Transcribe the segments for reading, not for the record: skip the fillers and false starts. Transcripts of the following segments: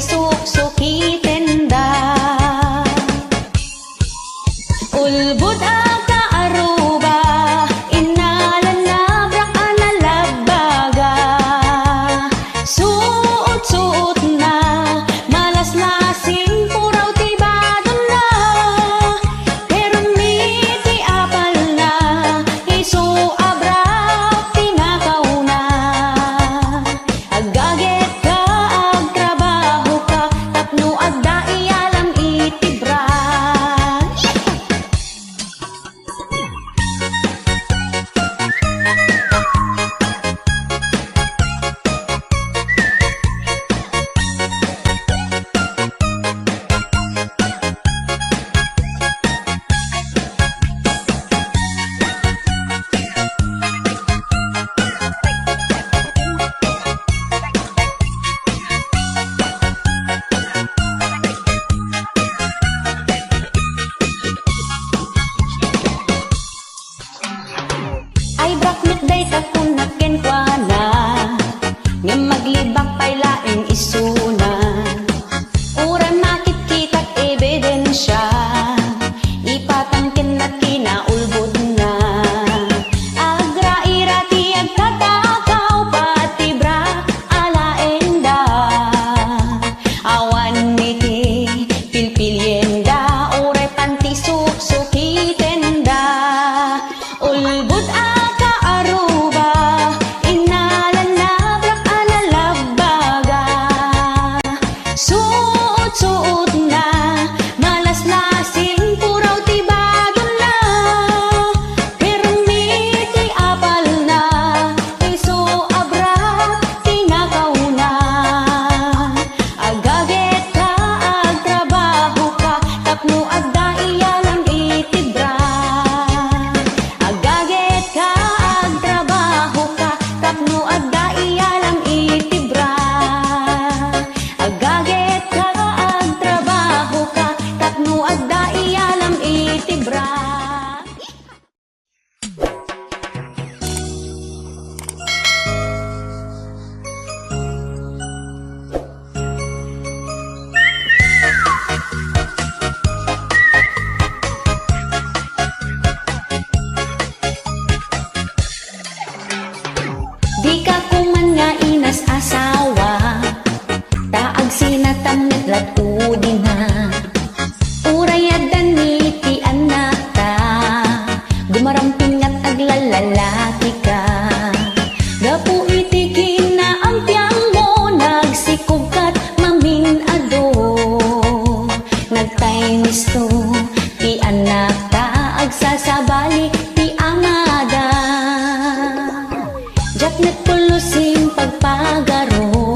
suk-sukitin da. Ulbud aka aruba, inalan na brak analabaga. Suot-suot na, malas lasing puraw tibadon na. Pero miti apal na, isu abrak tinakaw na. Agaget ka, agtrabaho ka, tapno agda iyalang itibra. Ay brakmit day takunaken kwa na, nga maglibak pay laing isuna. Uran makit-kitak ebidensya, ipatangkin na kinaulbod na. Agra irati agtatakaw pati brak alaenda. Awan miti pilpilyenda, uray panti suk-sukitin da. Ulbud aka aruba, inalan na brak analabaga. Suot-suot na, malas lasing puraw tibadon na. Pero miti apal na, isu abrak tinakaw na. Agaget ka, agtrabaho ka, tapno agda iyalang itibra. Agaget ka, agtrabaho ka, tapno agda iyalang itibra. Agaget ka, agtrabaho ka, tapno agda iyalang itibra. Di ka kuman nga inas asawa, taag sinatamit lat udin na. Urayadan ni ti anak ta, gumaramping at aglalalaki ka. Gapu iti kinaampiang mo, nagsikog kat mamin ado. Nagtainis to, ti anak ta, agsasabali ti amada. Jaknet pulusim pagpagaro,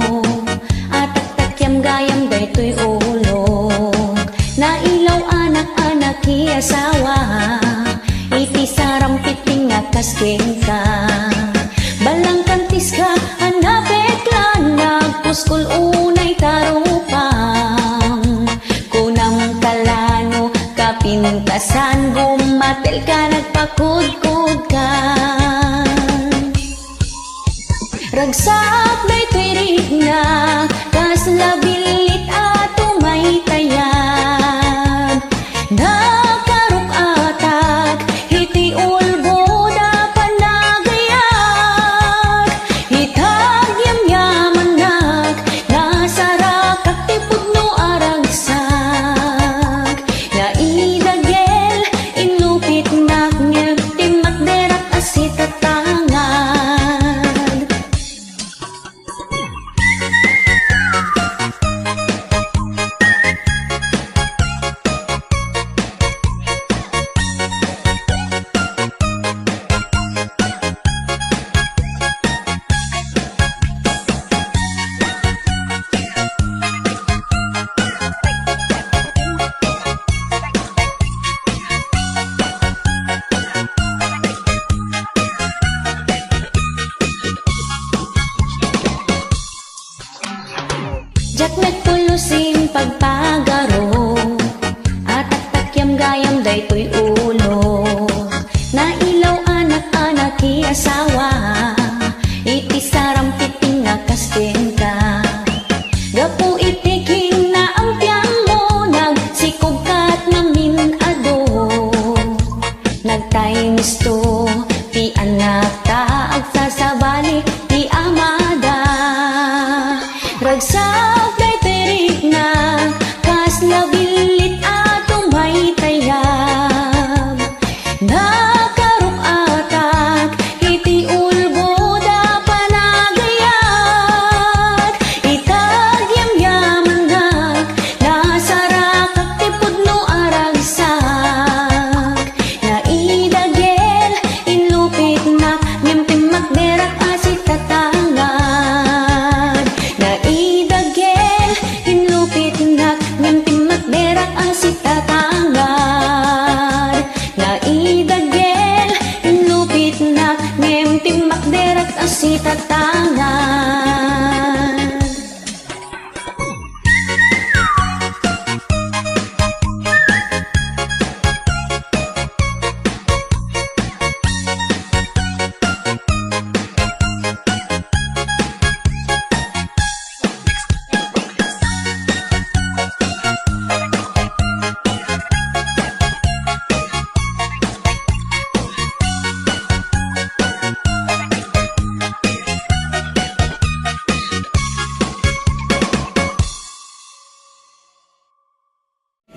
at takyam gayam daytoy ulog. Nailaw anak-anak asawa, iti sarampit nga kasking ka. Balang kantis ka, anapeklan, nagpuskol unay tarupang. Kunam kalano, kapintasan, gumatel ka, nagpakudkod ka. Ragsak daytoy rigna, kas labilit at umay tayag. Nakaruk atak, iti ulbo da panagayag. Hitag yam-yaman nak, nasarakak ti pudno aragsak. Naidagel, inlupit nak ngem, timak derak asit at tangad.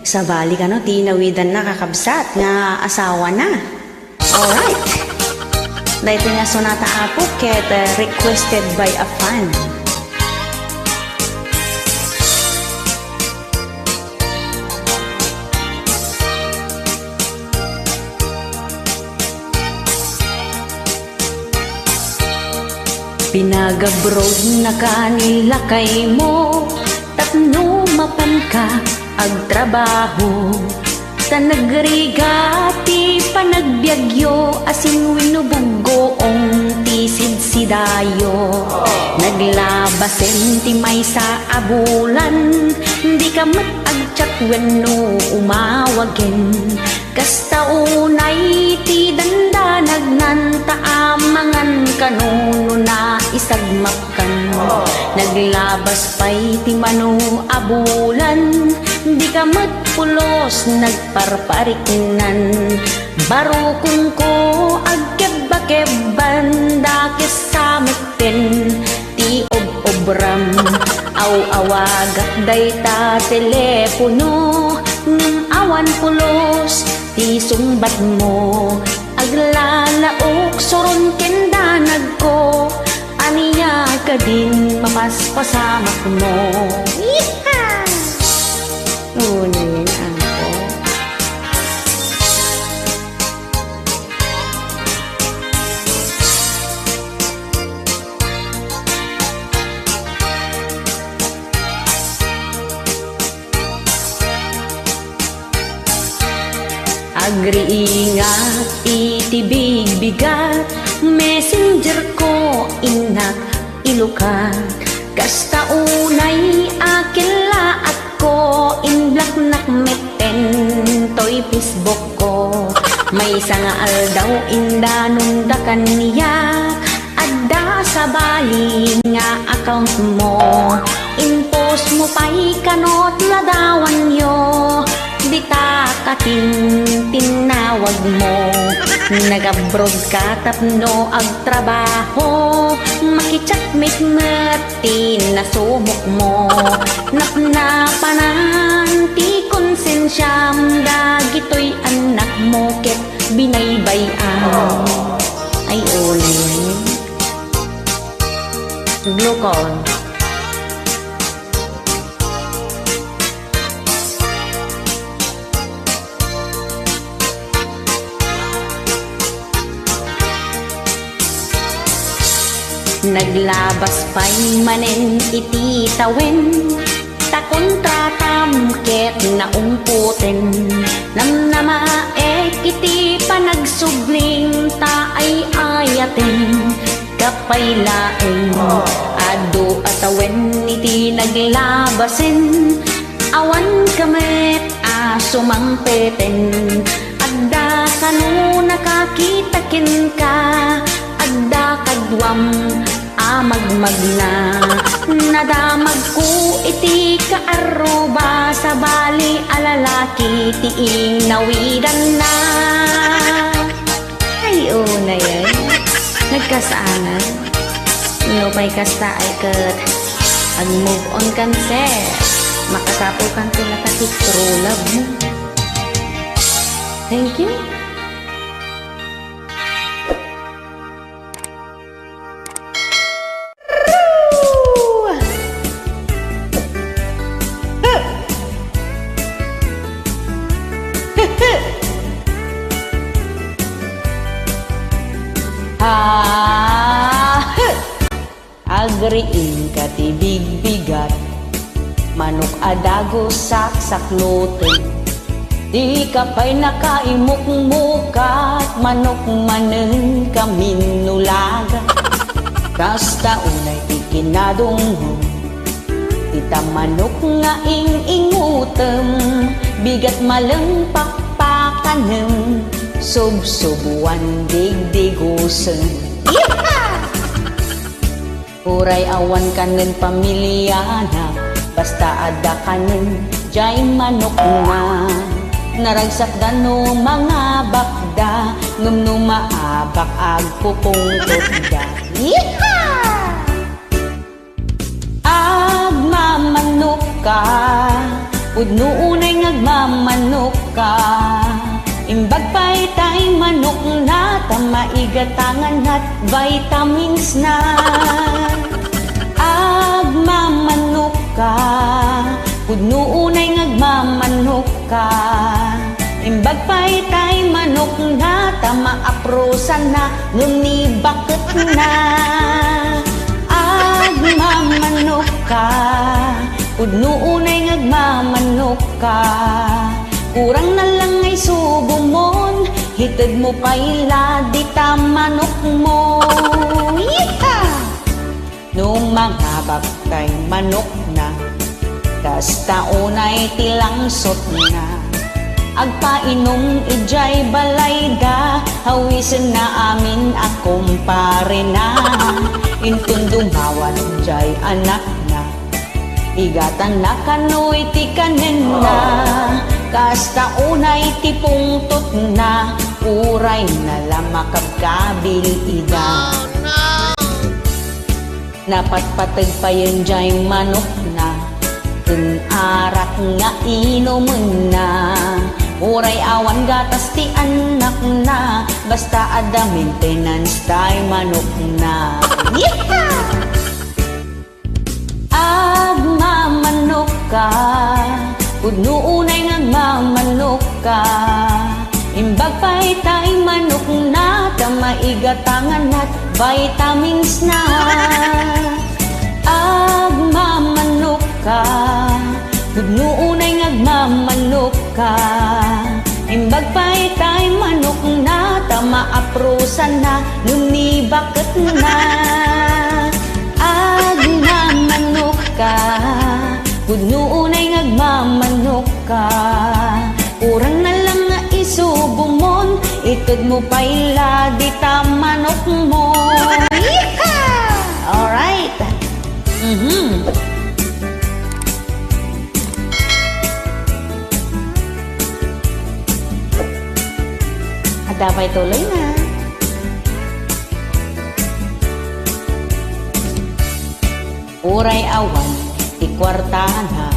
Sa bali ka no, tinawidan na kakabsat nga asawa na. Alright. Dahito nga sonata apo ket requested by a fan. Pinagabroad na kanilakay mo, tapno mapan ka agtrabaho. Ta nagrigati panagbiagyo, asin winubuggoong tisid sidayo. Naglabasen ti may sa abulan, di ka matagtsak wenno umawagen. Kasta unay ti dandanagnan, taamangan kanuno na isagmakan. Naglabas pa'y ti mano abulan, di ka magpulos nagparpariknan. Barukong ko agkebakebban, dakis samutin ti obram. Aw-awagak day ta telepono, ng awan pulos ti sumbat mo. Aglalaok soron kendanag ko, aniya ka din mapaspasamak mo. Yeehaw! Unin ako. Agriingat itibig bigat, messenger ko inak ilukat. Kasta unay akila at ko, inblak nakmeten to'y Facebook ko. May sangaal daw indanong dakan niya, adda sa bali nga account mo. Inpost mo pa'y kanot ladawan yo, di ta kating tinawag mo. Nag-abroad ka tapno agtrabaho, makichat-mit-met ti nasumok mo. Napnapanan ti konsensyam, dagito'y anak mo ket binaybayan. Ay ulit Glukon. Naglabas pa'y manen iti tawen, ta kontratam ket naumputin. Namnamaek iti panagsubling, ta ay ayaten kapay laeng. Ado atawen iti naglabasen, awan kamet asumangpeten. Adda kanu nakakitakin ka, adda kadwam amagmag na. Nadamag ko iti kaaruba, sa bali alalaki tiing nawidan na. Ay una yan, nagkasaangan no may kasta ay kat ag move on kan sir, makasapo kan tula ka ti true love mo. Thank you. Agriin ka ti bigbigat, manok adago saksakloten. Di ka pa'y nakaimuk-mukat, manok manen kaminulaga. Kasta unay ti kinadunghon, tita manok nga ing-ingutem. Bigat maleng pakpakanem, sub-subuan digdigusen. Uray awan kanen pamilyana, basta ada kanen jay manok na. Naragsak dano mga bakda, ngumno maabak agpupungtot da. Agmamanok ka, Pudno unay ngagmamanok ka. Imbag pa'y tay manok na, tamaigatangan at vitamins na. Agmamanok ka, pudno unay ngagmamanok ka. Imbag pa'y tay manok na, tamaaprosan na, nguni bakit na. Agmamanok ka, pudno unay ngagmamanok ka. Kurang na lang ay subo mon, hitid mo pa'y ladi tamanok mo. Yeehaw! Nung mga bagtay manok na, tas taunay tilangsot na. Agpainom ijay balayda, hawisin na amin akong pare na. Intundong hawad ijay anak na, igatan na kanoy ti kanen na. Kasta unay tipungtot na, uray na lamakabkabil ida. Napatpatag pa yun jay manok na, arak nga inumun na. Uray awan gatas ti anak na, basta ada maintenance tay manok na. Yeehaw! Agmamanok ka, pudno unay ngagmamanok ka. Imbag pa'y tay manok na, tamaigatangan at vitamins na. Agmamanok ka, pudno unay ngagmamanok ka. Imbag pa'y tay manok na, tamaaprosan na, nguni bakit na. Agmamanok ka, pudno unay ngagmamanok ka. Kurang na lang nga isubo mon, itod mo pa'y ladi tamanok mo. Yeehaw! Alright. Dapat tuloy na. Uray awan, ti kwartana,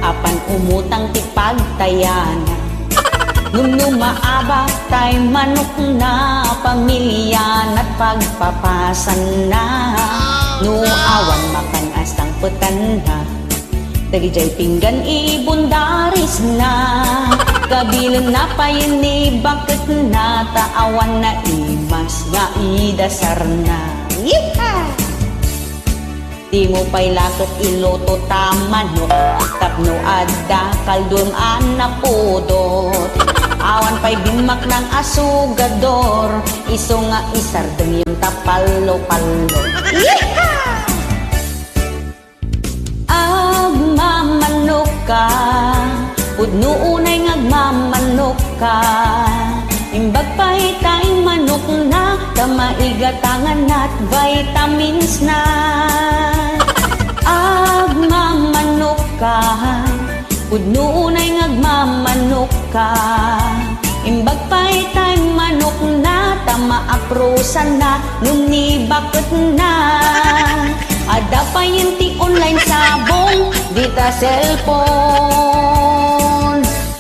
apan umutang ti pagtayana. Nung lumaaba tay manok na, pamilyan at pagpapasan na. No awan makanas ang petan na, dagijay pinggan ibundaris na. Kabilan na payin ni bakit na, taawan na imas nga idasar na. Yeehaw! Di mo pa'y lakot iloto tamanok, tapno adda kaldum anapudot. Awan pa'y bimak ng asugador, iso nga isardeng yung tapalo-palo. Yeehaw! Agmamanok ka, pudno unay ngagmamanok ka. Imbag pa'y tay manok na, tamaigatangan at vitamins na. Agmamanok ka, pudno unay ngagmamanok ka. Imbag pa'y tay manok na, tamaaprosan na, nguni bakit na. Ada pa yun ti online sabong, dita cellphone,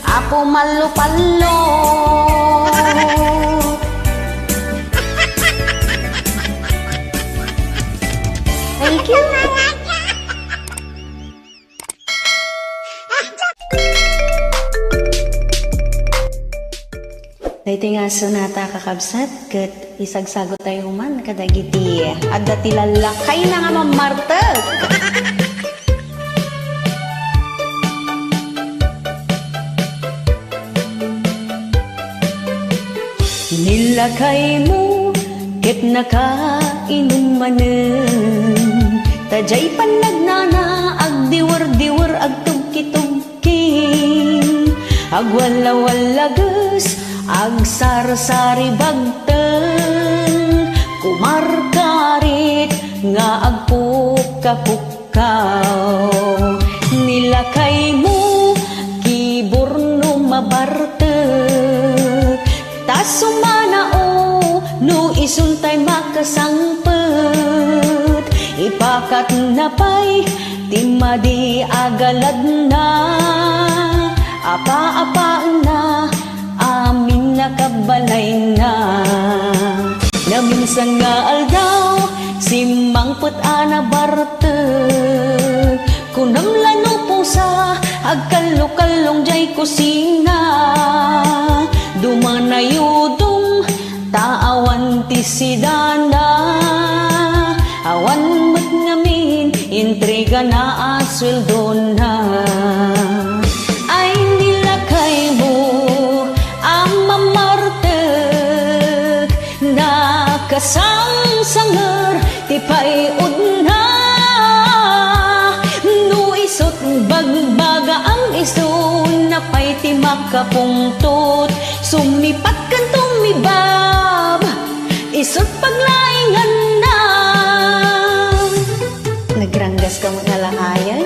ako malupalo. Thank you. Dahiti nga sonata kakabsat, kat isagsagot tayo man kadagiti. Adda tilalakay na nga mamartag. Nilakay mo, ket nakainumanen. Tajay panlagnana, agdiwar-diwar, agtugki-tugki. Agwala-walagas, agsar-sari bagteng. Kumarkarit, nga agpuka-pukaw. Nilakay mo, kiburno mabartek. Tas sumanao, no isuntay makasangpet. Ipakat na pa'y timadi agalad na. kunam lano pusa agkallo-kallong jay kusina dumanayudong taawan ti sidana awan mat ngamin intriga na at sweldo na ay nilakay mo ang mamartag nakasangsanger ti payod na no isot bagbaga ang iso na pay ti makapungtot sumipat kan tumibab isot paglaingan na nagranggas ka mo nalahayan.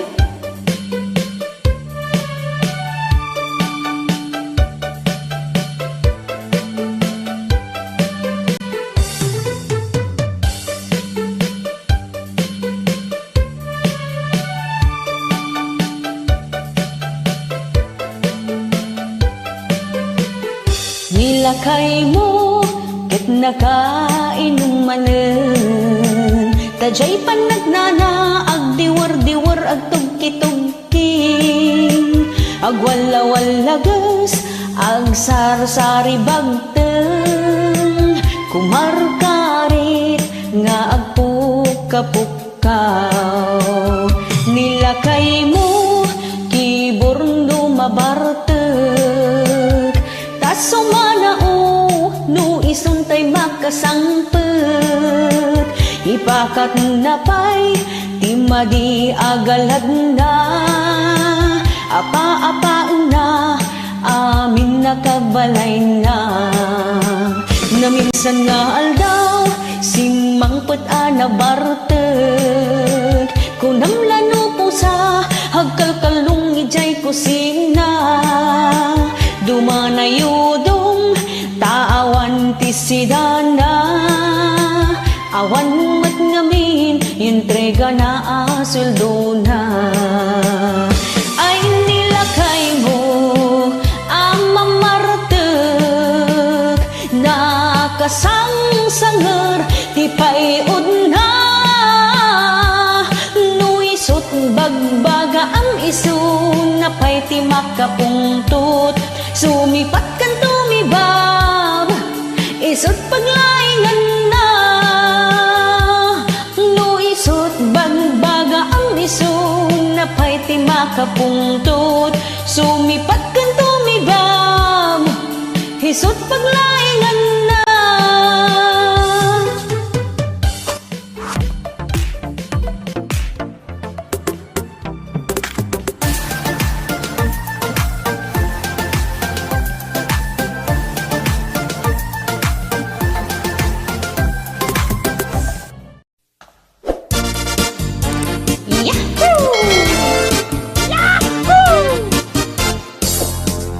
Nilakay mo ket nakainumanen tajay panagnana agdiwar-diwar agtugki-tugking agwala-walagas agsarsari bagteng kumarkarit nga agpukapukaw nilakay mo kiborno mabartek sumanao no isuntay makasangpet ipakat na pay timadi agalad na apa-apa na amin nakabalay na naminsan nga aldaw simangpet anabartek kunam lano po sa hagkalkalong ijay kusina dumanayudong taawan ti sidana awan mat ngamin intriga na asweldo na ay nilakay mo ang mamartek nakasangsanger ti payod na no isot bagbaga ang iso na pay ti makapungtot sumipat kan tumibab isot paglaingan na no isot bagbaga ang iso na pay ti makapungtot sumipat kan tumibab isot paglaingan na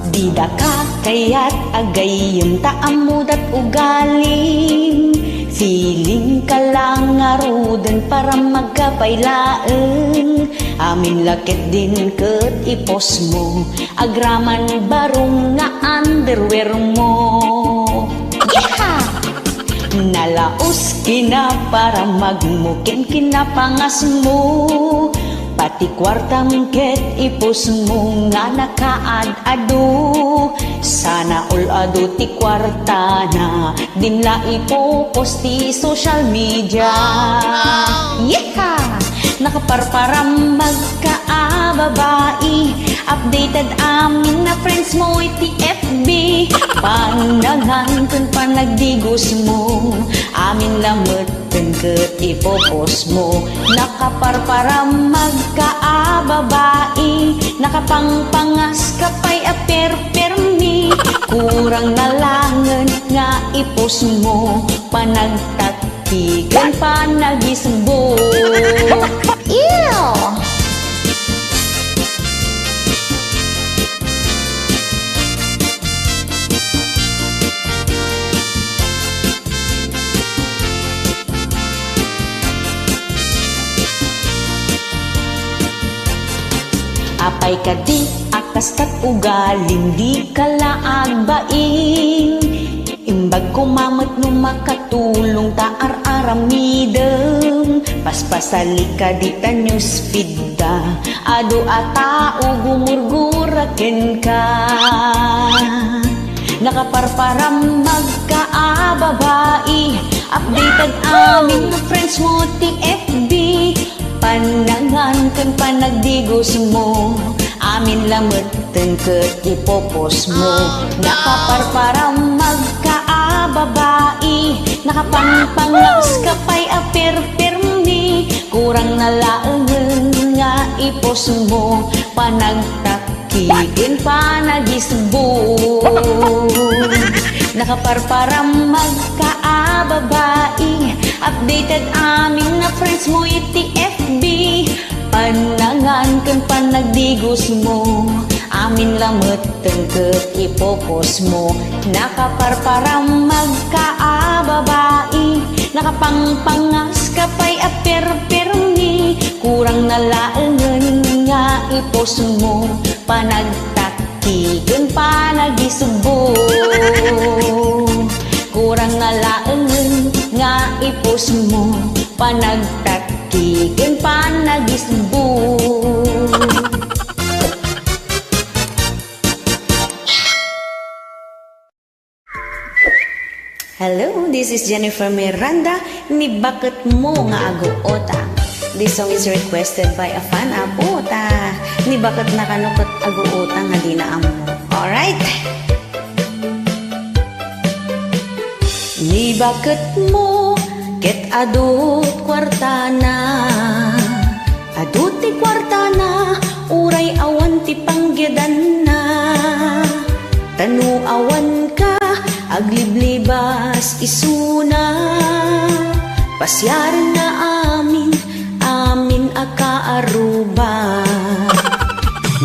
Dida ka kaya't agayon taamudat ugaling feeling ka lang arudan para magkapailaeng amin lakit din ket ipos mo agraman barong nga underwear mo yeah! Nalaos kina para magmukin kinapangas mo pati kwartang ket ipos mo nga nakaad-ado sana all ado ti kwarta na din la ipopos ti social media yeah! Nakaparparam magkaababai updated amin na friends mo iti FB pandangan kun panagdigos mo amin lamot ket ipopos mo nakaparparam magkaababai nakapangpangas kapay aper-permi kurang nalangan nga ipos mo panagtatigan panagisbo ew apay ka di akas kat ugaling di ka laag baing Imbag kumamat no makatulong taar aramidem. Paspasali ka di ta newsfeed da. Ado atao gumurguraken ka. Nakaparparam magkaababai. Updated amin na friends mo ti FB. Panangan kan panagdigos mo. Amin lameten ket ipopos mo. Nakaparparam magkaababai. Nakapangpangas kapay aperpermi. Kurang nalaengen nga ipos mo. Panagtakiin panagisbo. Nakaparparam magkaababai. Updated amin na friends mo iti FB. Panangan kan panagdigos mo. Amin lameten ket ipopos mo. Nakaparparam magkaababai. Nakapangpangas kapay aperpermi. Kurang nalaengen nga ipos mo. Panagtakigen panagisbo. Kurang nalaengen nga ipos mo. Panagtakigen panagisbo. Hello, this is Jennifer Miranda. Ni Bakit Mo Nga Aguota. This song is requested by a fan apota. Ni bakit nakanukot aguota nga di na amo. Alright. Ni bakit mo ket adut kwartana. Adut ti kwartana. Uray awan ti panggedan na. Tanu awan ka. Agliblibas isuna. Pasyaran na amin. Amin akaaruba.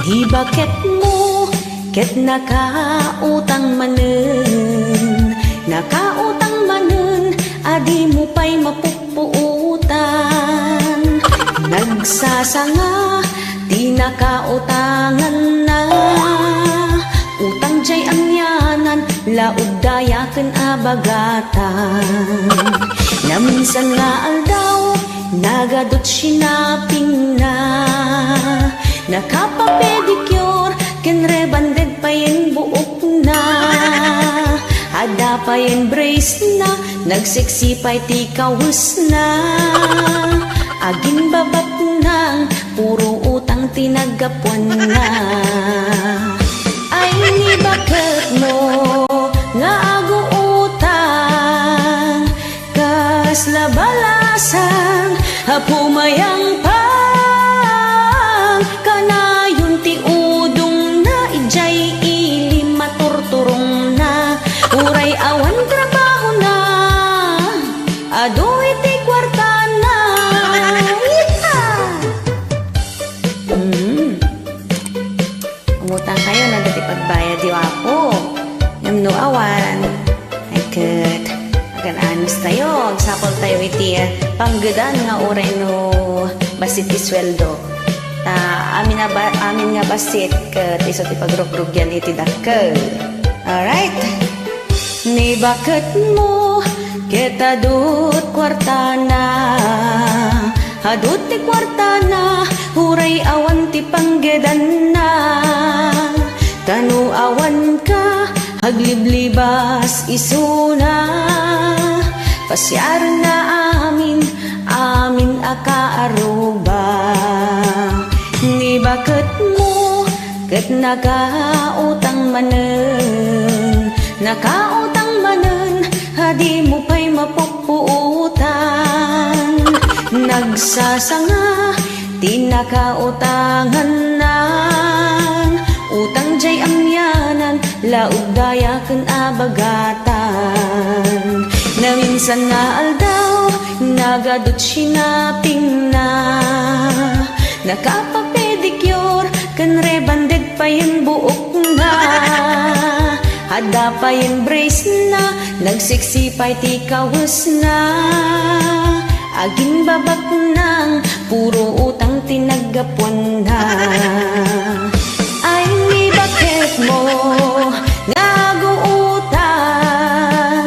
Di bakit mo ket nakautang manen. Nakautang manen. Adi mo pa'y mapupuutan. Nagsasanga. Di nakautangan na. Utang jay amyanan. Laod dayaken abagatan. Na minsan nga aldaw. Nagadot sinaping na. Nakapapedicure. Ken rebanded pa yen buok na. Ada pa yen brace na. Nagseksipay ti kawus na. Aging babat nang. Puro utang tinagapuan na. Ay ni bakit mo nga aguutang. Kas labalasan pumayang pang. Kanayon ti udong na. Ijay ili maturturong na. Uray awan trabaho na. Adoy ti kwarta na. Umutang kayo na dati pagbayad di wapo. Yamno awan. Ay ket. Agan anos tayo. Agsapol tayo iti panggedan nga uray no basit ti sweldo. Amin nga basit ket iso ti pagrogrugyan iti dakkel. Alright. Ni bakit mo ket adut kwartana. Adut ti kwartana. Huray awan ti panggedan na. Tanu awan ka. Hagliblibas isuna. Pasyaran na amin. Amin akaaruba. Ni bakit mo ket nakautang manen. Nakautang manen. Hadi mo pa'y mapupuutan. Nagsasanga. Di nakautangan na. Utang jay amyanan. Laod dayaken abagatan. Na minsan nga aldaw. Nagadot sinaping na. Nakapapedicure. Kan rebanded pa yen buok na. Hada pa yen brace na. Nagseksipay ti kawus na. Aging babak nang. Puro utang tinagapuan na. Ay ni bakit mo nga aguutang.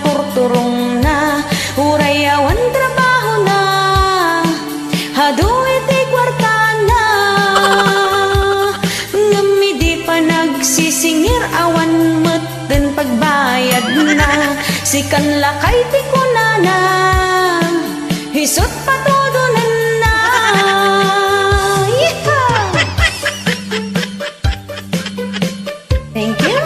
turturong na, uray awan trabaho na, hado iti kwarta na. Ngami di pa nagsisingir, awan meten pagbayad na, sikan lakay ti kunana, hisot patudunan na. Yeehaw! Thank you.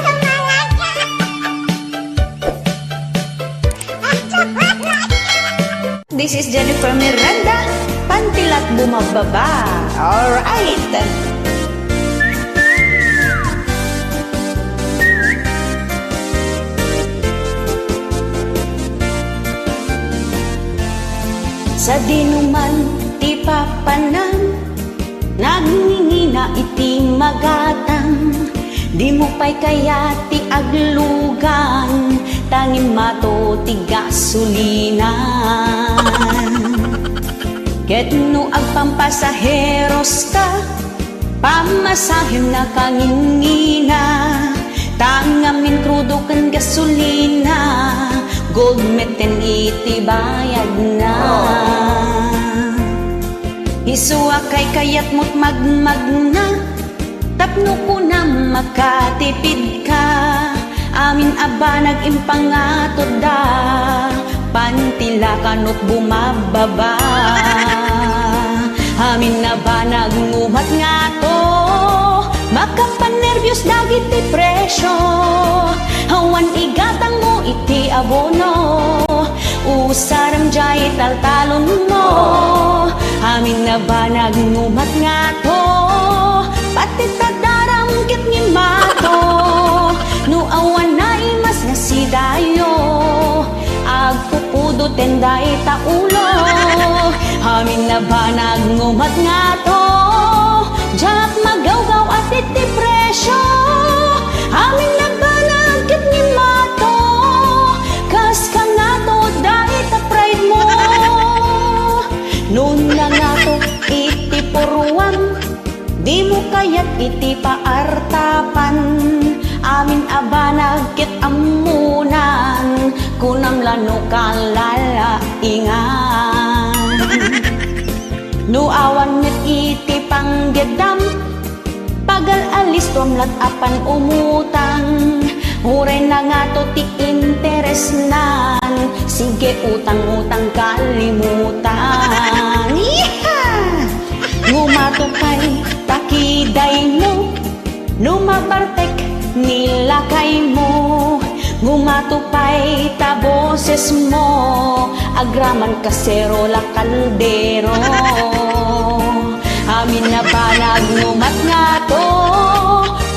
This is Jennifer Miranda, pantilat bumababa. Alright. Sa dinuman ti papanan, nagngingina iti magatang, di mo pa'y kaya ti aglugan, tangin mato ti gasulinan. Ket no agpampasaheros ka, pamasahem na kangingina, tangamin krudo kan gasolina, gold meten iti bayad na. Isuwa kay kayat mo't magmagna, tapno ko na makatipid ka, amin aba nag-impangatod da, pantila kanot bumababa. Amin na ba nagngumat nga to, makapanervyos dagiti presyo, hawan igatang mo iti abono, usarang jay taltalon mo. Amin na ba nagngumat nga to, pati tadaram kit ngin mato, no awan na imas nga si dayo, agpupudo tenday taulo. Amin na ba nagngumat nga to, jak magawgaw at iti presyo, amin na ba nagkit ngin mato, kas ka nga to dahi ta pride mo. Noon na nga to iti puruan, di mo kaya't iti paartapan, amin aba nagkit amunan, kunam lano kalalaingan. No awan met iti panggedam, pagal alis tuamlat apan umutang, uray na nga to ti interes nan, sige utang-utang kalimutan. Yeehaw! Ngumatupay takiday mo, numabartek nilakay mo, ngumatupay ta boses mo, agraman kasero la kaldero. Amin na ba nagngumat nga to,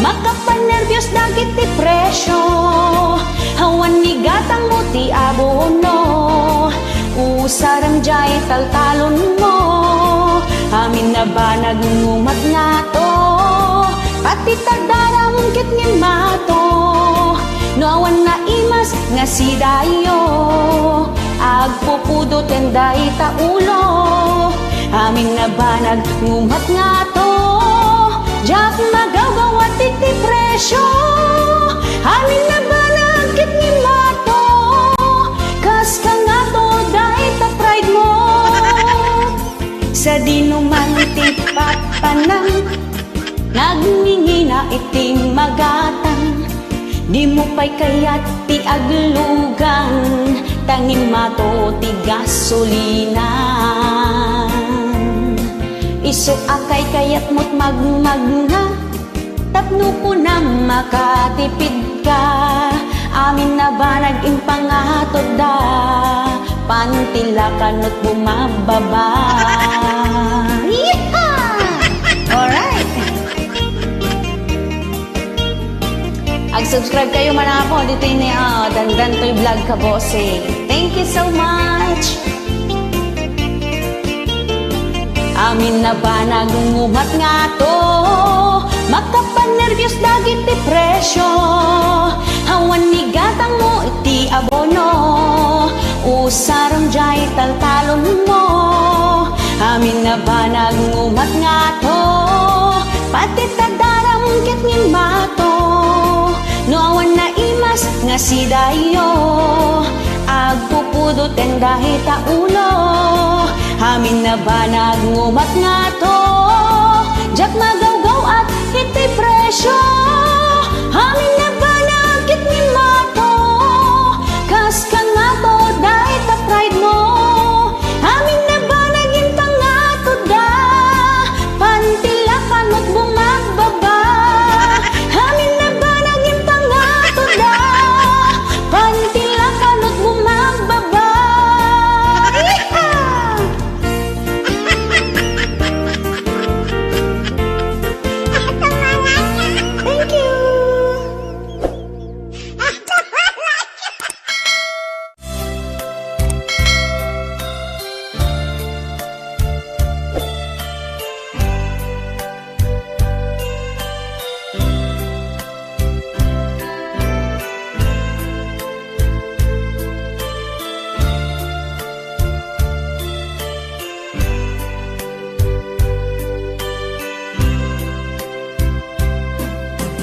makapanervyos dagiti presyo, hawan ni gatang mo ti abono, usarang jay taltalon mo. Amin na ba nagngumat nga to, pati tadaram kit ngin mato, no awan na imas nga si dayo, agpupudo tenday taulo. Amin na ba nagngumat nga to, jak magawgaw at iti presyo, amin na ba nagkit ngin mato, kas ka nga to dahi ta pride mo. Sa dinuman ti papanan, nagngingina iti magatang, di mo pa'y kayat ti aglugan, tangin mato ti gasolinan. Iso akay kayat mo't magmagna, tapno ko na makatipid ka, amin na ba nag-impangatod da, pantila kanot bumababa. Yeehaw! Alright! Ag-subscribe kayo man ako dito ni Dandan Toy Vlog Kabose. Thank you so much! Amin na ba nagngumat nga to, makapanervyos dagiti presyo, hawan ni gatang mo iti abono, usarang jay taltalon mo. Amin na ba nagngumat nga to, pati tadaram kit ngin mato, no awan na imas nga si dayo, gandahi ta ulo. Hamin na ba nagngumat nga to? Jak magawgaw at iti presyo. Hamin na ba nagkit ni mato? Kas ka nga to dahil ta pride mo. Hamin na ba naging tangato da? Pantilakan mo't bumagbaba. Hamin na ba naging tangato da? Pantilakan mo't bumagbaba. Thank you.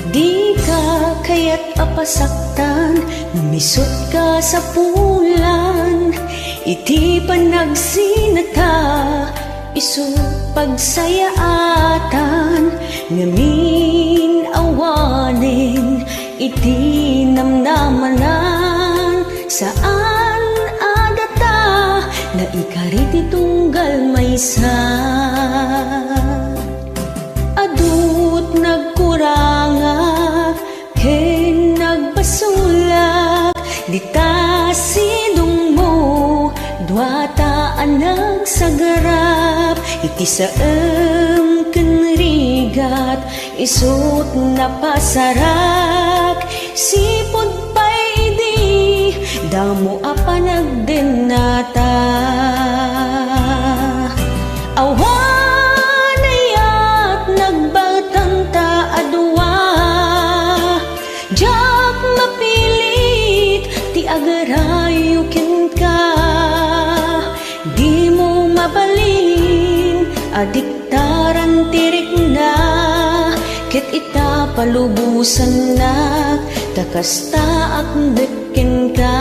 Di ka kaya't apasaktan, numisot ka sa pulan. Iti panagsinata, isu pagsayaatan. Ngamin awanin, iti namnamanan. Saan adata, na ikariti tunggal maysa. Adut nagkuranga, ken nagpasulak. Di ta sidong mo, duataan nagsagarap. Iti saem ken rigat, isut na pasarak. Sipod pa'y di, damo apa nagdenata. Awan ayat nagbatang ta adwa. Jak mapilit, ti agarayukin ka. Di mo mabalin, adiktaran tirik na. Ket ita palubusan na, takasta akdekin ka.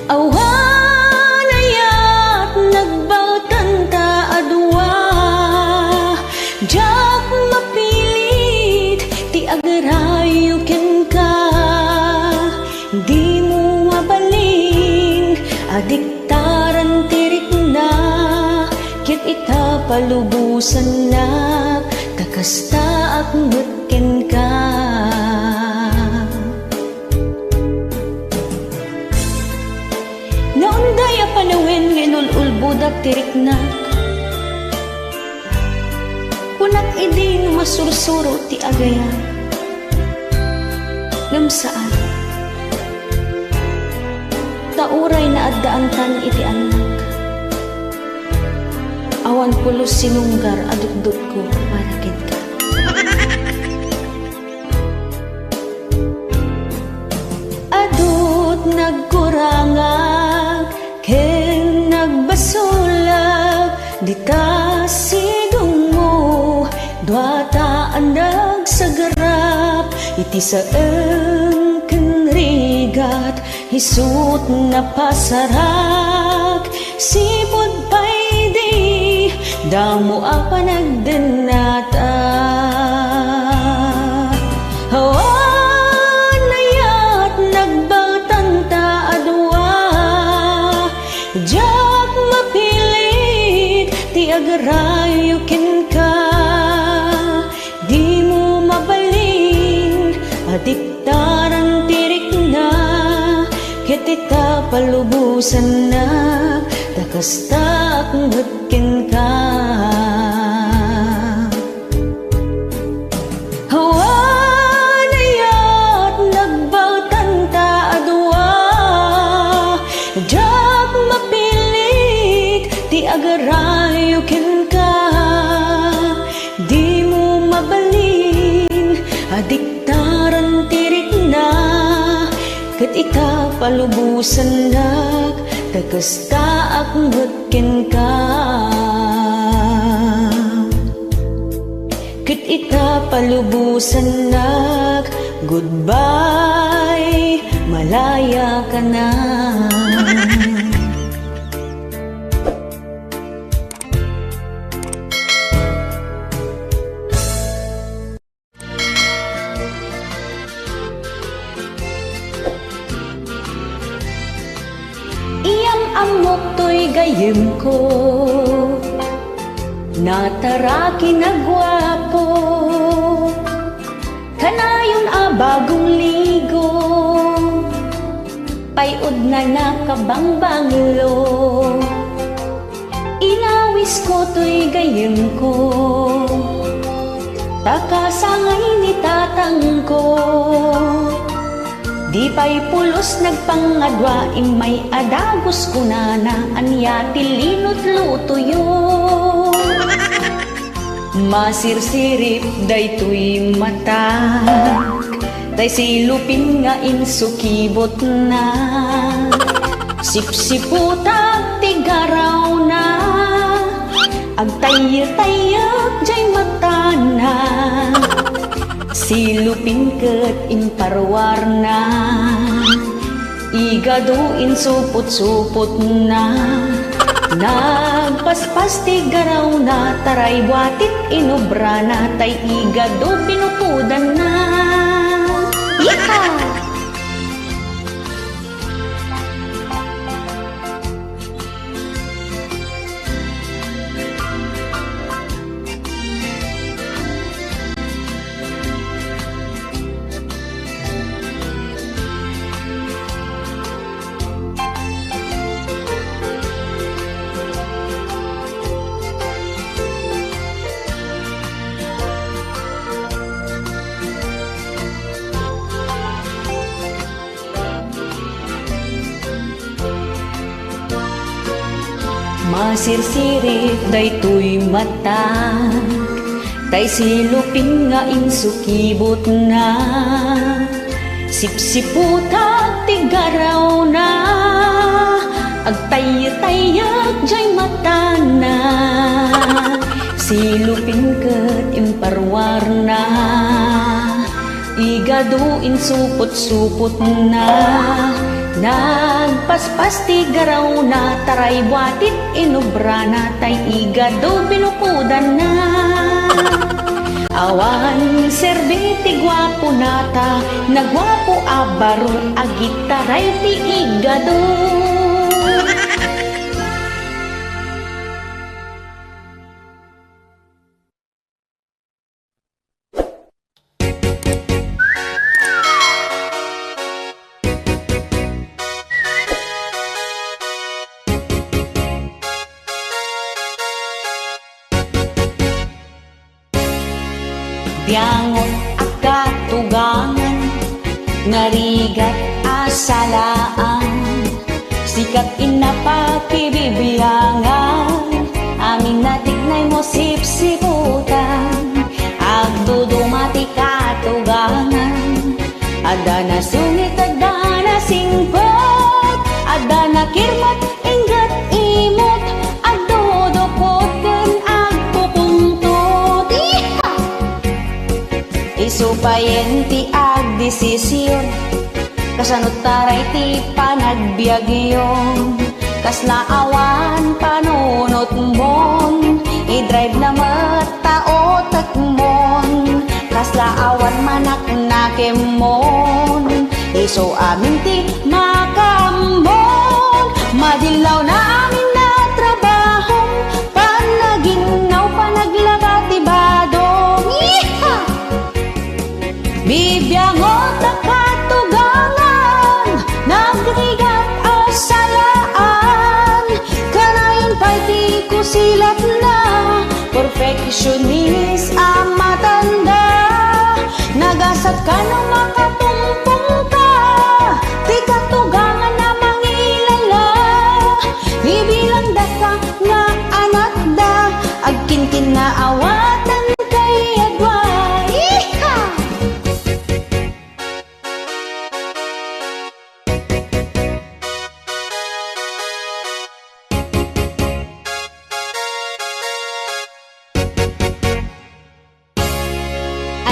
Awan ayat nagbautan ta adwa. Jak mapilit, ti agarayukin ka. Di mo mabalin, adiktaran tirik na. Ket ita palubusan na, takasta akdekin ka. Naunday a panawin nginululbudak tirik na. Kunak idi masursuro ti agaya. Ngam saan? Tauray na addaan tan iti anak. Awan pulos sinunggar adukduk ko para ket ka. Adut nagkurangag, ken nagbasulak. Di ta sidong mo, duataan nagsagarap. Iti saem ken rigat, isut na pasarak. Sipod pa'y di, damo apa nagdenata. Awan ayat nagbautan ta adwa. Jak mapilit, ti agarayukin ka. Di mo mabalin, adiktaran tirik na. Ket ita palubusan na, takasta akdekin ka. Awan ayat nagbautan ta adwa. Jak mapilit, ti agarayukin ka. Di mo mabalin, adiktaran tirik na. Ket ita palubusan na, takasta akdekin ka. Ket ita palubusan na, goodbye. malaya ka na. Iyang amok to'y gayem ko, nataraki na gwapo. Kanayon bagong ligo, payod na nakabangbanglo. Inawis ko to'y gayem ko, takasangay ni tatang ko. Di pa'y pulos nagpangadwa, imay adagos ko na anya tilinot luto yun. Masirsirip day tuy mata, day silupin nga insukibot na. Sipsiputag tigaraw na, agtayag-tayag jay mata na. Silupin ket imparwar na, igaduin supot-supot na. Nagpaspas tigaraw na, taray watit inubra na, tay igado pinupudan na. Yeehaw! Masirsirit day tuy mata, tay silupin nga insukibot na. Sipsiputag tigaraw na, agtayag-tayag jay mata na. Silupin ket imparwar na, igaduin supot-supot na. Nagpaspas tigaraw na, taray watit inubra na, tay igado binukudan na. Awan serbiti gwapo nata, nagwapo abaro agit taray ti igado. Biangot akatugangan, narigat asalaan, sikat inapakibibiyangan, amin natignay mo sipsiputan, agdudumati katugangan, ada na sungit, ada na singpot, ada na kirmat, ingat imot, agdudukot ken agpupungtot. Isupayen ti ag desisyon, kasanot taray ti panagbiagyon, kasla awan panunot mon, i-drive na mataotak mon, kasla awan manak nakemon, iso amin ti makamon, madilaw na amin na trabahong, panaginaw panaglabat ibadong. Bibiyangot na katugangan, nagrigat asalaan, kanayon pa'y di ko silat na, perfectionist ang matanda. Nagasat ka nung makatumpong ka, di katugangan na mangilala, ibilang da ka nga anak da, agkinkin na awatan kay adwa.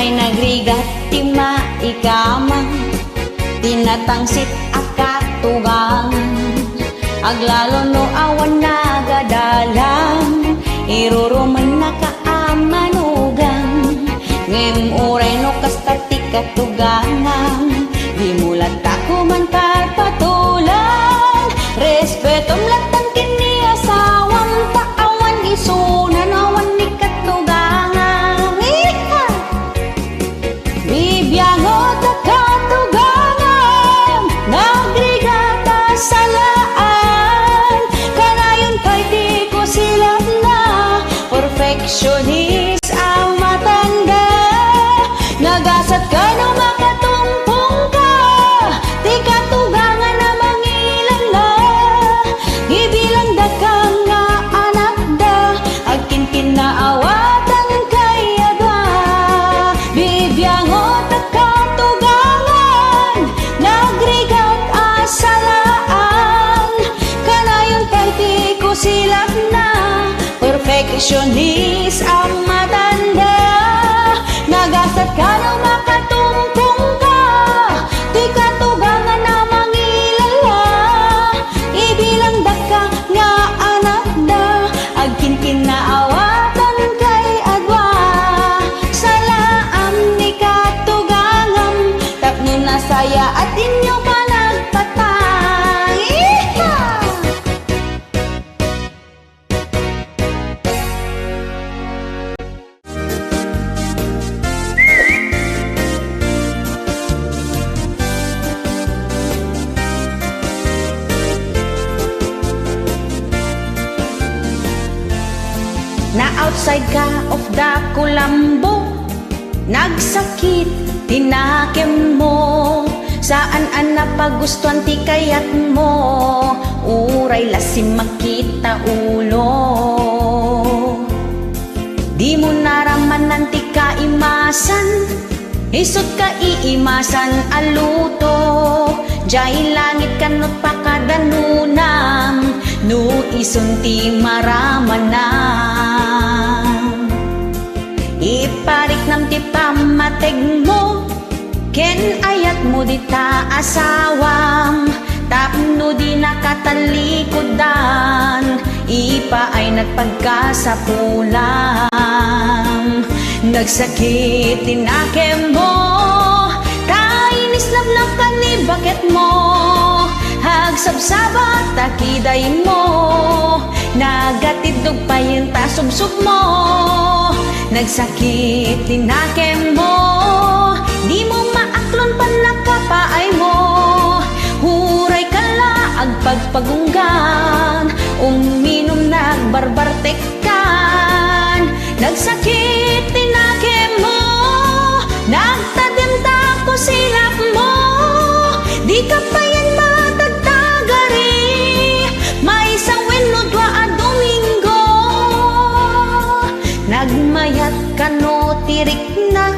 Ay nagrigat ti maikamang, natangsit at katugang. Aglalo no awan nagadalang, iruruman na kaamanugang. Ngem uray no kastati katugangang, di mulat ako man karpatulan. Respetom latan kini asawang taawan, isunan awan ni katugangang. Bibyangot at katugangang, nagrigata salaan. Kanayon kay di ko sila na, perfectionist ang matanda. Nagasat ka no makatumpong ka, di katugangan na mangilala. Gibilang da ka nga anak da, agkin kinaawatan kay aga. Bibyangot at katugangan, nagrigat asalaan. Kanayon kay di ko silak na, perfectionist ang matanda. Nagasat ka nang makatumpong ka, di katugangan na mangilala. Ibilang da ka nga anak da, agkin kinaawatan kay adwa. Salaam ni katugangan, tapno na saya at inyo panagpatay. Na outside ka of the kulambo, nagsakit tinakim mo. Saan an napagustuhan ti kayat mo, uray lasim makita ulo. Di mo naramanan ti kaimasan, isot ka iimasan aluto. Jay langit kanot pakadanunam, no isunti maramanam. Iparik nam ti pamateg mo, ken ayat mo di ta asawam. Tapno di nakatalikodan, ipa ay nagpagkasapulang. Nagsakit tinakem mo, kainis lablak ka ni bakit mo. Hagsabsabat takiday mo, nagatidog pa yung tasubsub mo. Nagsakit tinakem mo, di mo maaklon pa nakapaay mo. Huray kala agpagpagunggan, uminom nagbarbartekan. Nagsakit tinakem mo, nagtadimta ko silap mo. Di ka pa yan matagtagari, may isang wenodwa a Domingo. Nagmayat ka no tirik na,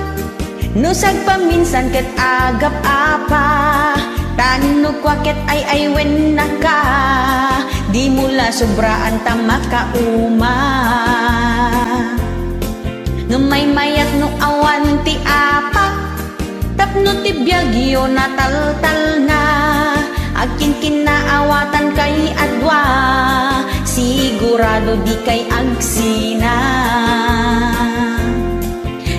no sagpaminsan ket agap apa. Tanog kwaket ay wen na ka, di mula sobraan ta makauma. Ngamay mayat no awan ti apa, tapno ti byagyo na taltal na. Agkin kinaawatan kay adwa, sigurado di kay agsina.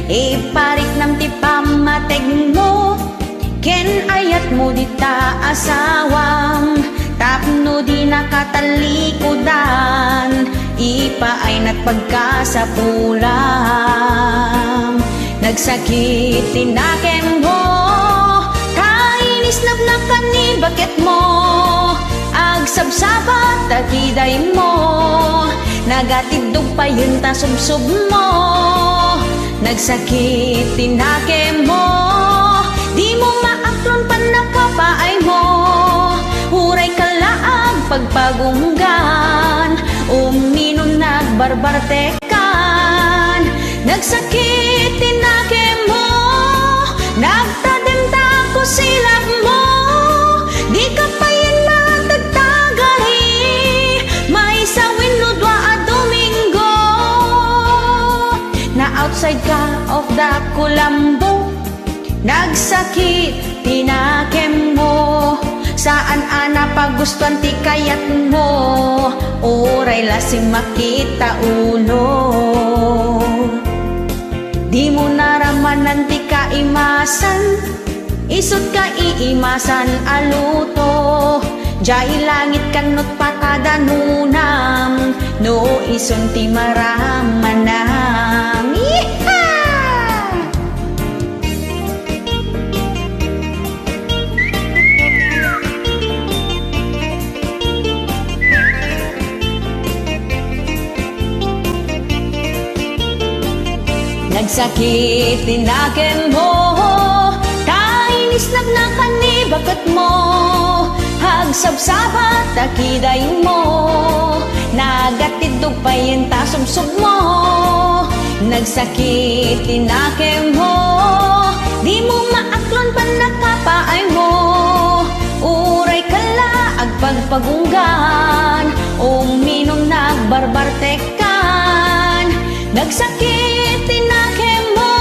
Iparik nam ti pamateg mo, ken ayat mo di ta asawam. Tapno di nakatalikodan, ipa ay nagpagkasapulang. Nagsakit tinakem mo, kainis nabnak ka ni bakit mo. Agsabsabat takiday mo, nagatidog pa yun tasubsub mo. Nagsakit tinakem mo, di mo maaklon pa nakapaay mo. Huray kalaag pagpagunggan, uminom nagbarbartekan. Nagsakit tinakem mo, nagtadimta ko silap mo. Di ka pa yan matagtagari, may sawin no dwa a Domingo. Na outside ka of the kulambo, nagsakit tinakem mo. pagustuhan ti kayat mo, oray lasing makita ulo. Di mo naramanan ti kaimasan, isut ka iimasan aluto. Jai langit kanot patadanunam, no ison ti maramanam. Nagsakit tinakem mo, kainis nagnakan ni bakat mo, hagsabsabat takiday mo, nagatidog pa yung tasubsob mo. Nagsakit tinakem mo, di mo maaklon pa nakapaay mo, uray kala agpagpagunggan, uminom nagbarbartekan. Nagsakit tinakem mo,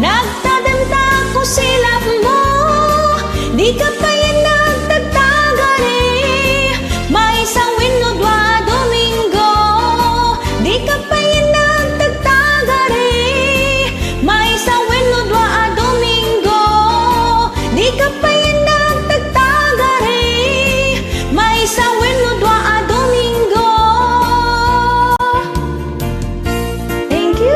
nagtadamta ko silap mo, di ka pa yan nagtagtagari, may sawin no dwa Domingo. Di ka pa yan nagtagtagari, may sawin no dwa Domingo. Di ka pa yan nagtagtagari, may sawin no dwa Domingo. Thank you.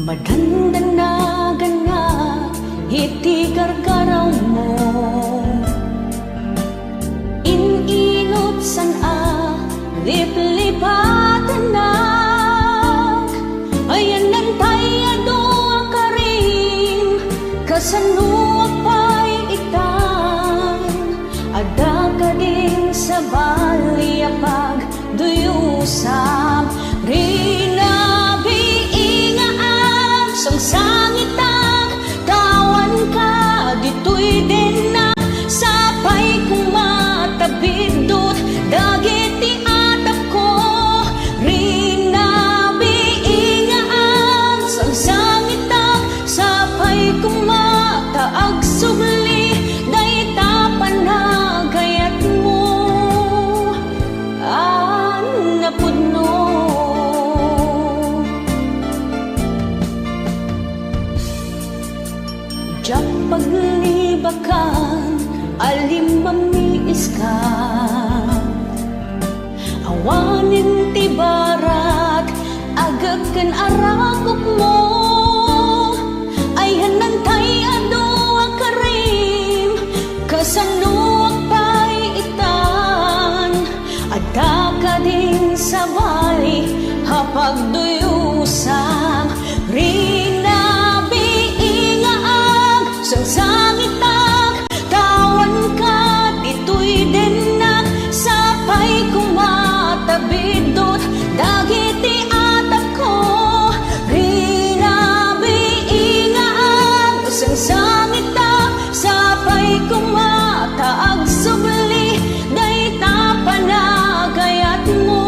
Maganda na gana, iti gargaraw mo, ininot san liplipatan na, ayan ng tayado akarim, kasanuak pa'y itan, ada ka din sa baliyapag, duyusam, sangitag, tawan ka, dito'y din na, sapay kong matabidot, dagiti atap ko, rinabiingaan, sangitag, sapay kong mataag subli, dayta panagayat mo, napudno. Diyak paglibakan, alim mamiis ka, awanin ti barak, agag kan arakop mo, ay hanantay ado akarim, kasanuak pa'y itan, ada ka din sa bali, hapagduyusang sangitag, tawan ka, dito'y din na, sapay kong matabidot, dagiti atap ko, rinabiingaan, sangitag, sapay kong mataag subli, dayta panagayat mo,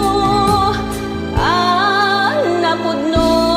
napudno.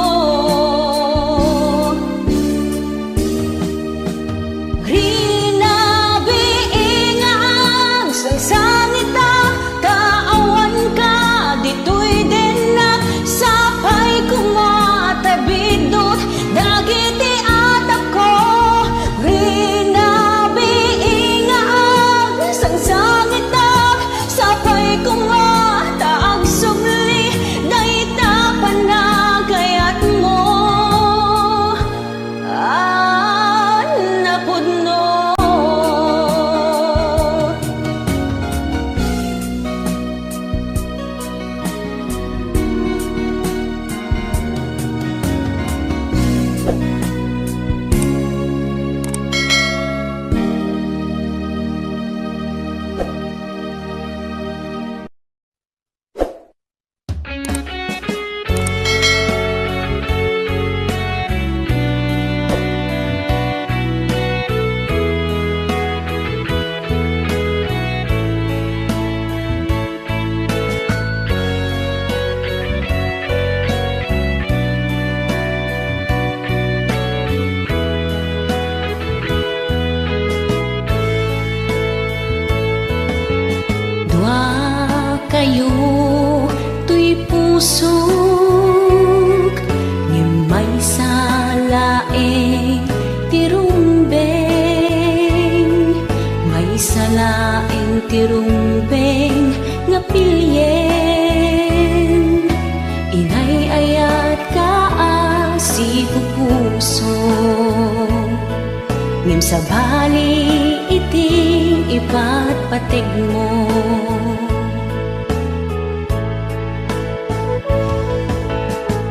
ngem sa bali iting ipatpatig mo.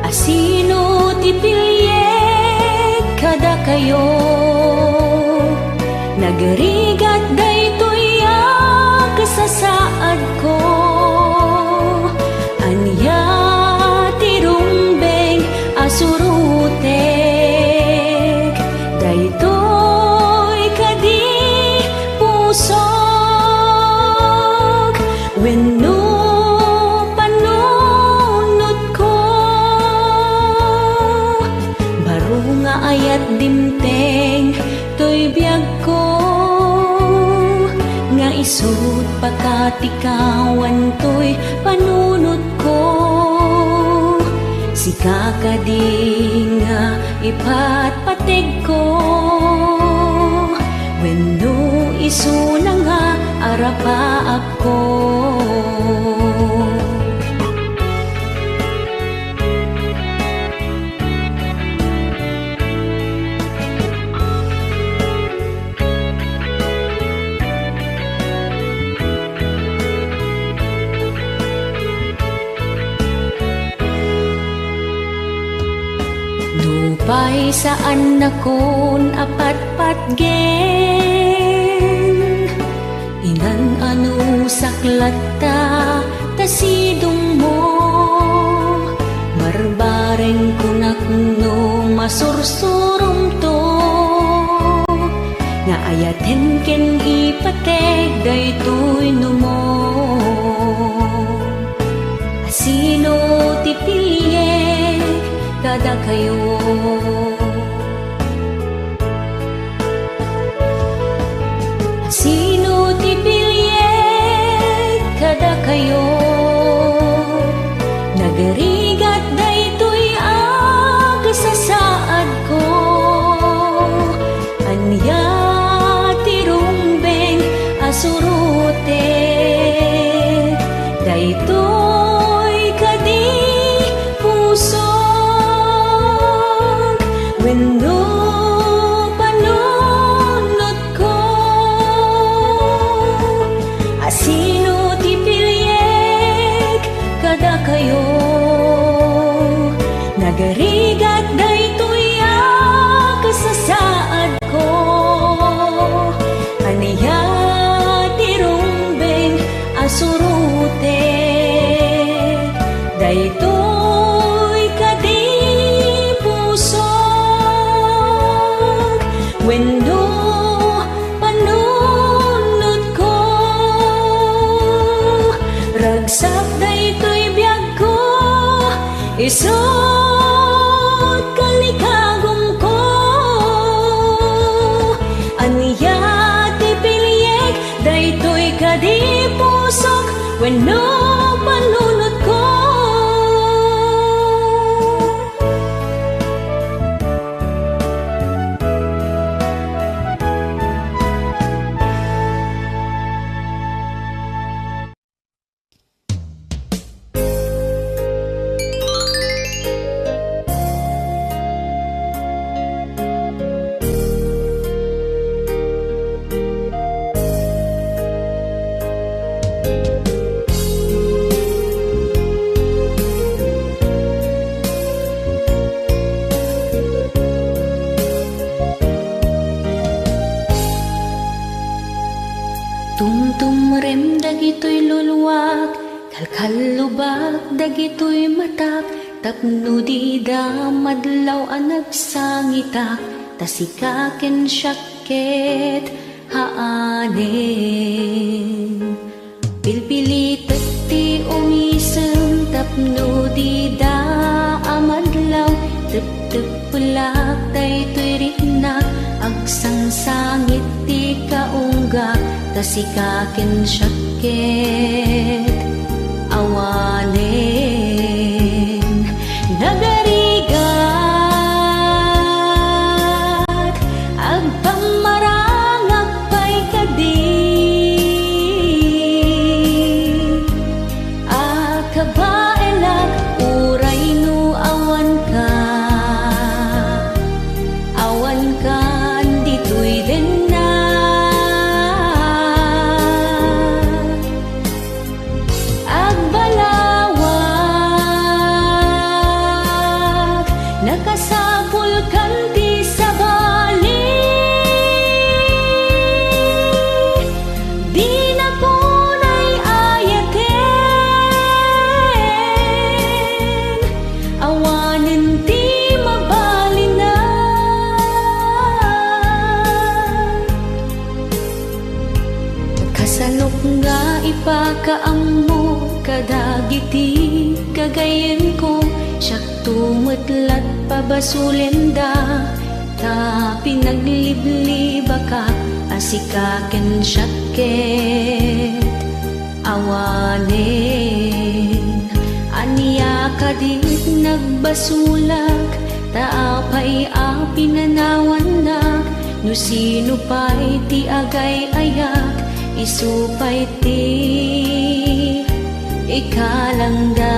Asino ti pilyet kada kayo, nagrigat daytoy kasasaad ko. Anya ti rumbeng asurutek, daytoy kadi pusok. Wenno panunod ko, baro nga ayat dimteng toy biyag ko, nga isut pakatikawan toy panunod ko. Si kakading nga ipatpatig ko, wenno isu na nga arapa ako. Nupay saan nakon apatpatgen, inan ano saklata tasidong mo. Marbareng kunak no masursurum to, nga ayaten ken ipateg daytoy no mo. Asino ti pilyek kada kayo, sino ti pilyek kada kayo, nagarigat daytoy kasasaad ko. Anya ti rumbeng asurute, daytoy kadi puso. Wenno panunod ko, asino ti pilyek kada kayo, nagarigat daytoy kasasaad ko. Aniya ti rumbeng asurute, daytoy kadi puso. Wenno panunod ko, ragsak daytoy biyag ko, isut kalikagom ko. Aniya ti pilyek daytoy kadi pusok, wenno panunod ko. Tumrem dagitoy luluwag, kalkalubag dagitoy matak, tapno di da madlaw nagsangitak, tasikaken syakket haanen. Pilpilitet ti umisem, tapno di da amadlaw, tep pulak daytoy riknak, agsangsangit ti kaunggak, tasikaken syakket awanen. Nagarigat agpamarangak pay kadi, akabaelak uray no awan ka ditoy nakasapul kanti sa bali. Di na ko na'y ayaten, awanen ti mabali na. Kasanok nga ipakaammo kadagiti kagayen ko, siyak tumutlat pabasulenda, ta pinaglibliba ka asikaken syakket awanen. Aniya ka dit nagbasulak, ta apay pinanawanak, no sino pa'y ti agay ayak, isupay ti ikalanggam.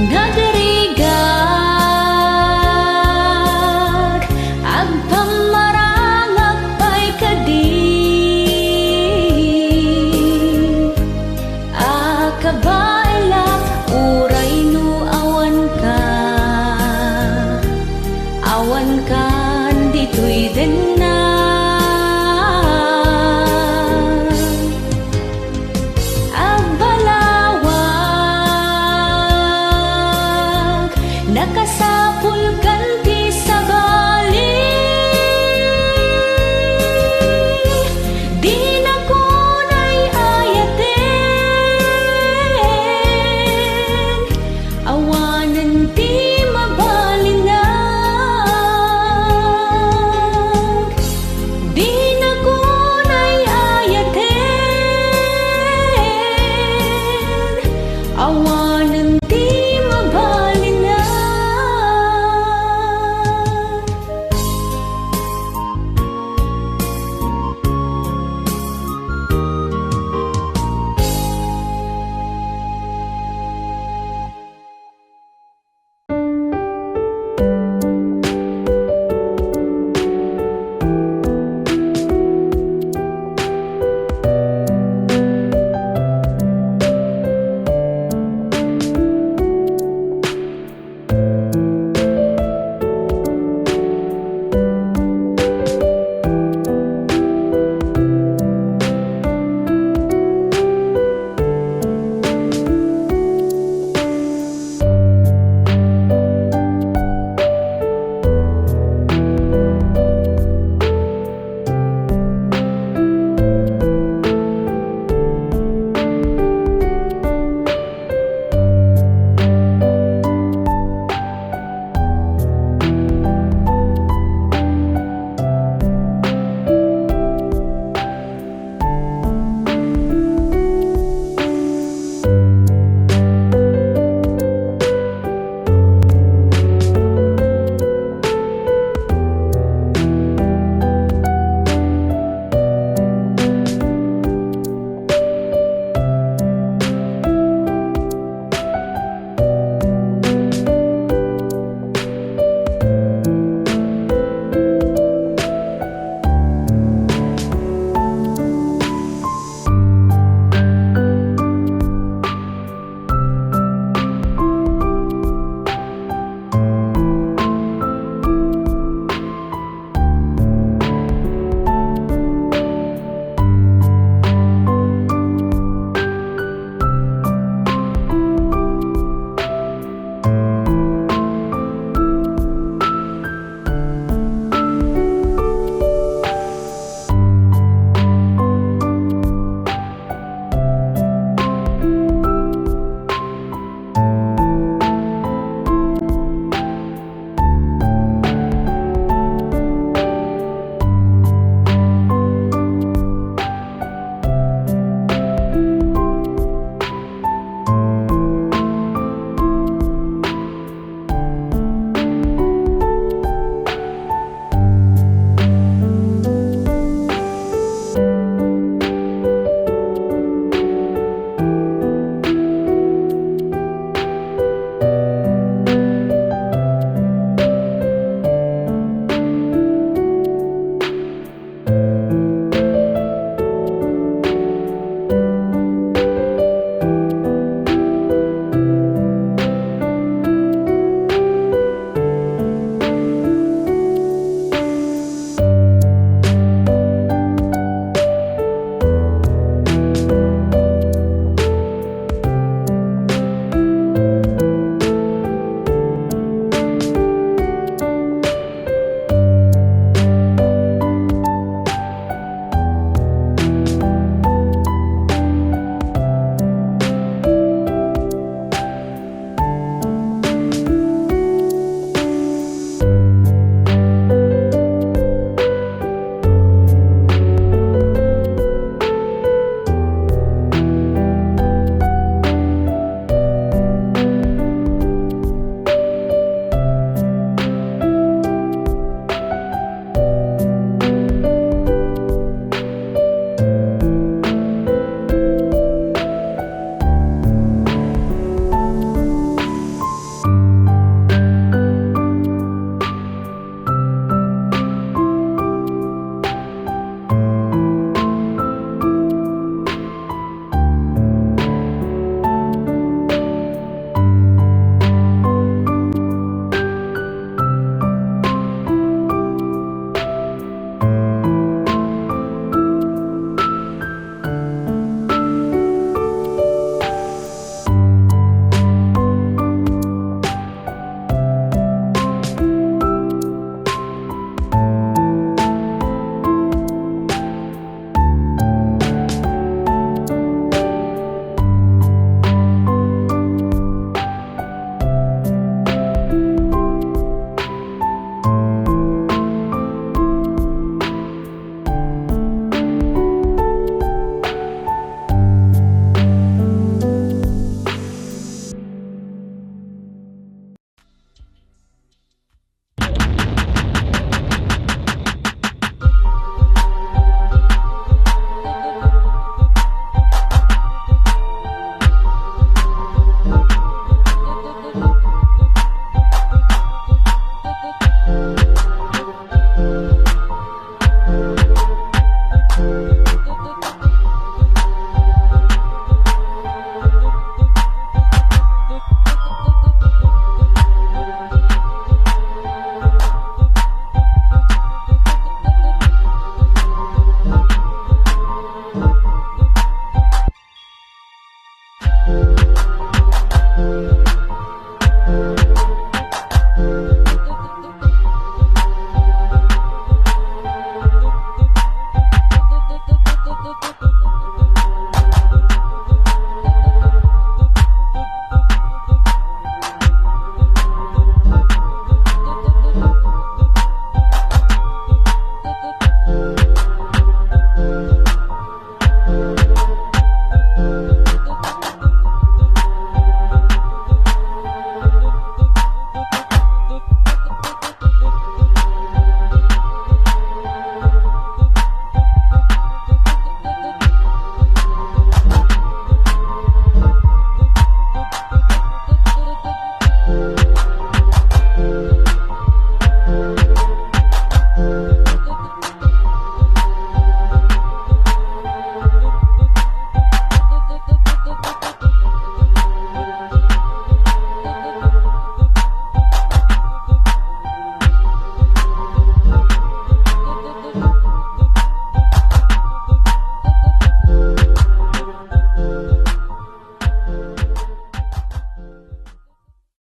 Gagarigag agpamarangag pa'y kadi, akabailak uray no awan kan dito'y din na. Nakasapul kanti sa bali, di na ko na'y ayaten, awanan ti mabali na. Di na ko na'y ayaten, awanan